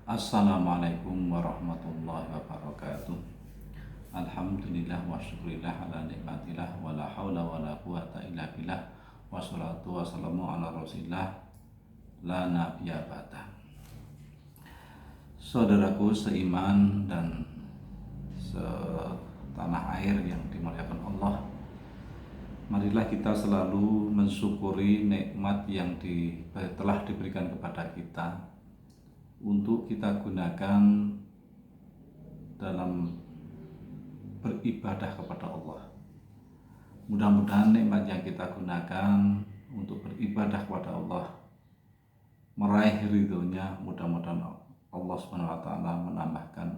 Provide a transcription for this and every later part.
Assalamualaikum warahmatullahi wabarakatuh. Alhamdulillah wa syukurillah ala nikmatillah wa la hawla wa la quwata illa billah wa salatu wassalamu ala rasulillah la nabiyya ba'da. Saudaraku seiman dan setanah air yang dimuliakan Allah, marilah kita selalu mensyukuri nikmat yang telah diberikan kepada kita untuk kita gunakan dalam beribadah kepada Allah. Mudah-mudahan nikmat yang kita gunakan untuk beribadah kepada Allah meraih ridhonya. Mudah-mudahan Allah SWT menambahkan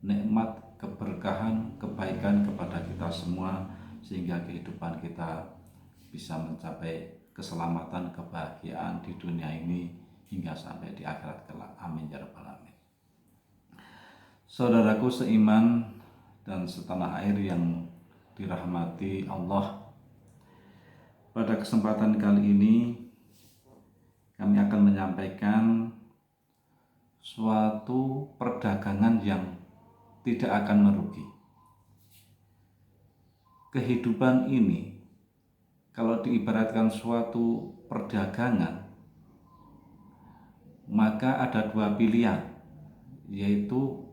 nikmat, keberkahan, kebaikan kepada kita semua, sehingga kehidupan kita bisa mencapai keselamatan, kebahagiaan di dunia ini hingga sampai di akhirat kelak. Amin ya rabbal alamin. Saudaraku seiman dan setanah air yang dirahmati Allah, pada kesempatan kali ini kami akan menyampaikan suatu perdagangan yang tidak akan merugi. Kehidupan ini kalau diibaratkan suatu perdagangan, maka ada dua pilihan, yaitu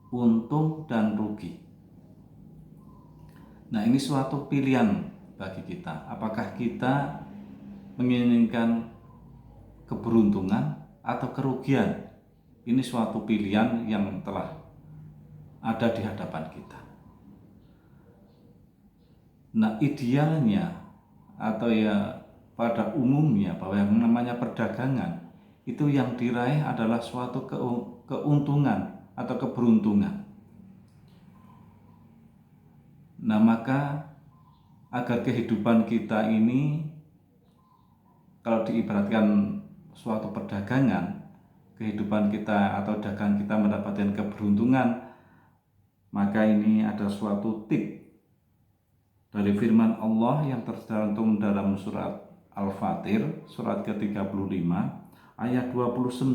untung dan rugi. Nah, ini suatu pilihan bagi kita. Apakah kita menginginkan keberuntungan atau kerugian? Ini suatu pilihan yang telah ada di hadapan kita. Nah, idealnya atau ya pada umumnya bahwa yang namanya perdagangan itu yang diraih adalah suatu keuntungan atau keberuntungan. Nah, maka agar kehidupan kita ini kalau diibaratkan suatu perdagangan, kehidupan kita atau dagang kita mendapatkan keberuntungan, maka ini ada suatu tip dari firman Allah yang tercantum dalam surat Al-Fatir, surat ke-35 ayat 29,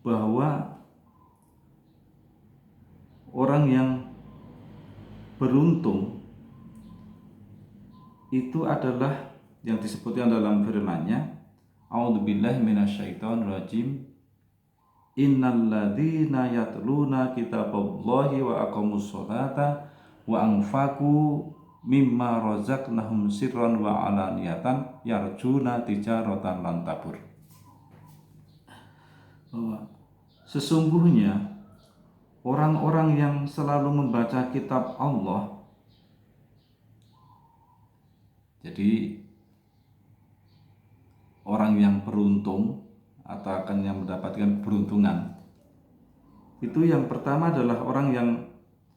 bahwa orang yang beruntung itu adalah yang disebutkan dalam firman-Nya, A'udzubillahi minasyaitonirrajim, innalladzina yatluna kitaballahi wa aqamus sholata wa anfaqu mimma razaqnahum sirran wa alaniyatan yarjuna tijaratan lan tabur. Sesungguhnya orang-orang yang selalu membaca kitab Allah, jadi orang yang beruntung atau akan yang mendapatkan keberuntungan, itu yang pertama adalah orang yang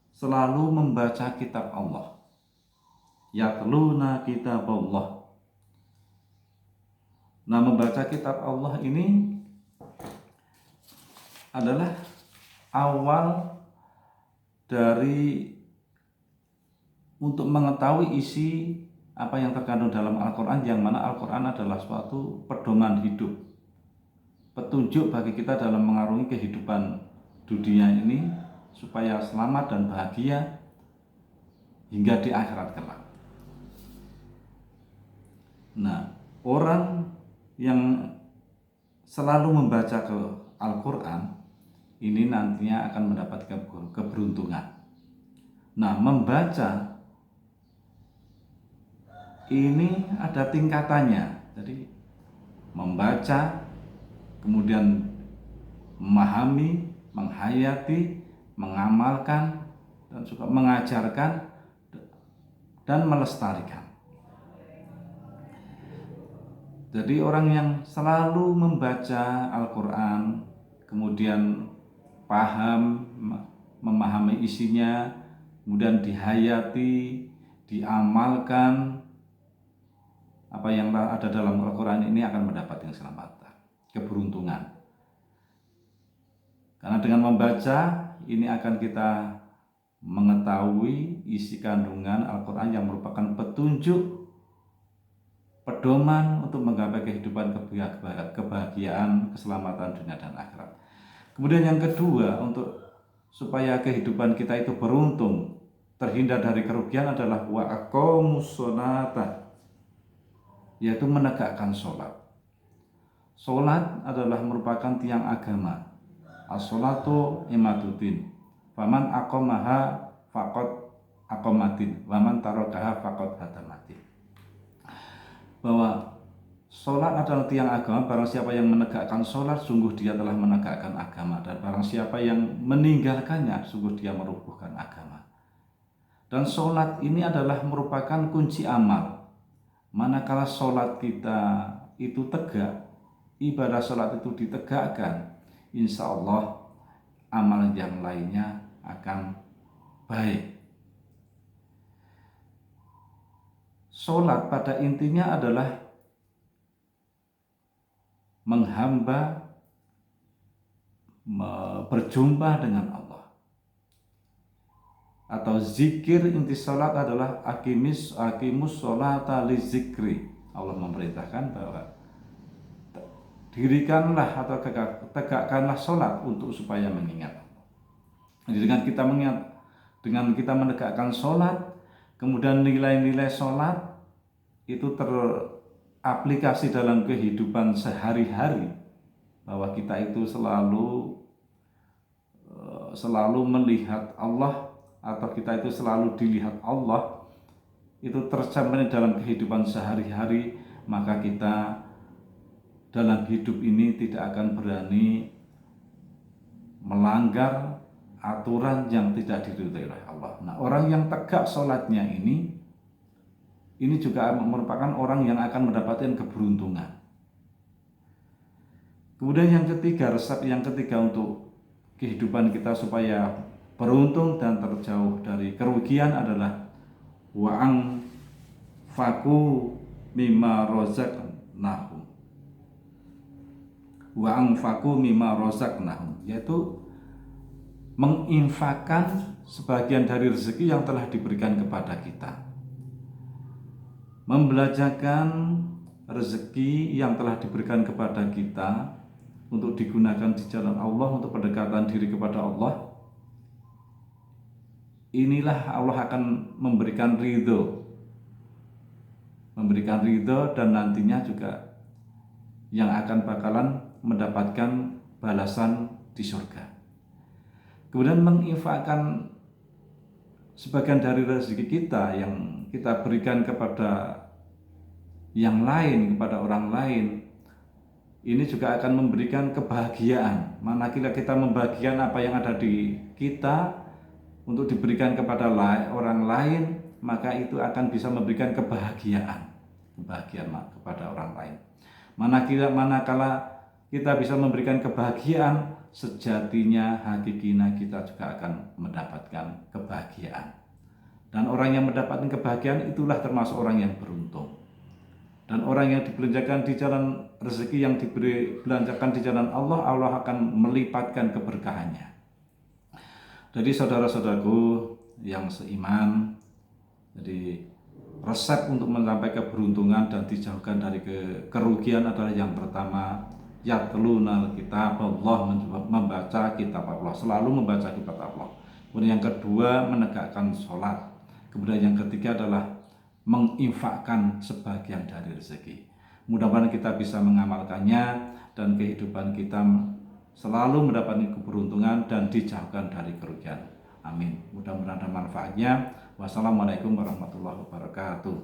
selalu membaca kitab Allah. Yatluna kitab Allah. Nah, membaca kitab Allah ini adalah awal dari untuk mengetahui isi apa yang terkandung dalam Al-Quran, yang mana Al-Quran adalah suatu pedoman hidup, petunjuk bagi kita dalam mengarungi kehidupan dunia ini supaya selamat dan bahagia hingga di akhirat kelak. Nah, orang yang selalu membaca ke Al-Quran ini nantinya akan mendapatkan keberuntungan. Nah, membaca ini ada tingkatannya. Jadi membaca, kemudian memahami, menghayati, mengamalkan, dan juga mengajarkan dan melestarikan. Jadi orang yang selalu membaca Al-Quran, kemudian paham, memahami isinya, kemudian dihayati, diamalkan apa yang ada dalam Al-Quran ini, akan mendapatkan keselamatan, keberuntungan. Karena dengan membaca ini akan kita mengetahui isi kandungan Al-Quran yang merupakan petunjuk, pedoman untuk menggapai kehidupan kebahagiaan kebahagiaan, keselamatan dunia dan akhirat. Kemudian yang kedua, untuk supaya kehidupan kita itu beruntung, terhindar dari kerugian adalah wa aqamus sholata, yaitu menegakkan sholat. Sholat adalah merupakan tiang agama. As-sholatu imaduddin. Faman aqamaha faqad aqamatin, waman tarakaha faqad hadamatin. Bahwa sholat adalah tiang agama. Barang siapa yang menegakkan sholat, sungguh dia telah menegakkan agama. Dan barang siapa yang meninggalkannya, sungguh dia merubuhkan agama. Dan sholat ini adalah merupakan kunci amal. Manakala sholat kita itu tegak, ibadah sholat itu ditegakkan, insya Allah amal yang lainnya akan baik. Sholat pada intinya adalah menghamba, berjumpa dengan Allah. Atau zikir inti sholat adalah aqimus sholata li zikri. Allah memerintahkan bahwa dirikanlah atau tegakkanlah sholat untuk supaya mengingat Allah. Jadi dengan kita menegakkan sholat, kemudian nilai-nilai sholat itu teraplikasi dalam kehidupan sehari-hari, bahwa kita itu selalu melihat Allah, atau kita itu selalu dilihat Allah, itu tercermin dalam kehidupan sehari-hari, maka kita dalam hidup ini tidak akan berani melanggar aturan yang tidak diridhoi oleh Allah. Nah, orang yang tegak sholatnya ini juga merupakan orang yang akan mendapatkan keberuntungan. Kemudian yang ketiga, resep yang ketiga untuk kehidupan kita supaya beruntung dan terjauh dari kerugian adalah wa'ang faku mimma rozaqnahum. Wa'ang faku mimma rozaqnahum, yaitu menginfakkan sebagian dari rezeki yang telah diberikan kepada kita. Membelanjakan rezeki yang telah diberikan kepada kita untuk digunakan di jalan Allah, untuk pendekatan diri kepada Allah. Inilah Allah akan memberikan ridho dan nantinya juga yang akan bakalan mendapatkan balasan di surga. Kemudian menginfakkan sebagian dari rezeki kita yang kita berikan kepada yang lain, kepada orang lain, ini juga akan memberikan kebahagiaan. Manakala kita membagikan apa yang ada di kita untuk diberikan kepada orang lain, maka itu akan bisa memberikan kebahagiaan kepada orang lain. Manakala kita bisa memberikan kebahagiaan, sejatinya hakikinya kita juga akan mendapatkan kebahagiaan. Dan orang yang mendapatkan kebahagiaan itulah termasuk orang yang beruntung. Dan orang yang dibelanjakan di jalan rezeki yang dibelanjakan di jalan Allah, Allah akan melipatkan keberkahannya. Jadi saudara-saudaraku yang seiman, jadi resep untuk mencapai keberuntungan dan dijauhkan dari kerugian adalah yang pertama, yatlunal kitab Allah, membaca kitab Allah, selalu membaca kitab Allah. Kemudian yang kedua, menegakkan sholat. Kemudian yang ketiga adalah menginfakkan sebagian dari rezeki. Mudah-mudahan kita bisa mengamalkannya dan kehidupan kita selalu mendapatkan keberuntungan dan dijauhkan dari kerugian. Amin. Mudah-mudahan ada manfaatnya. Wassalamualaikum warahmatullahi wabarakatuh.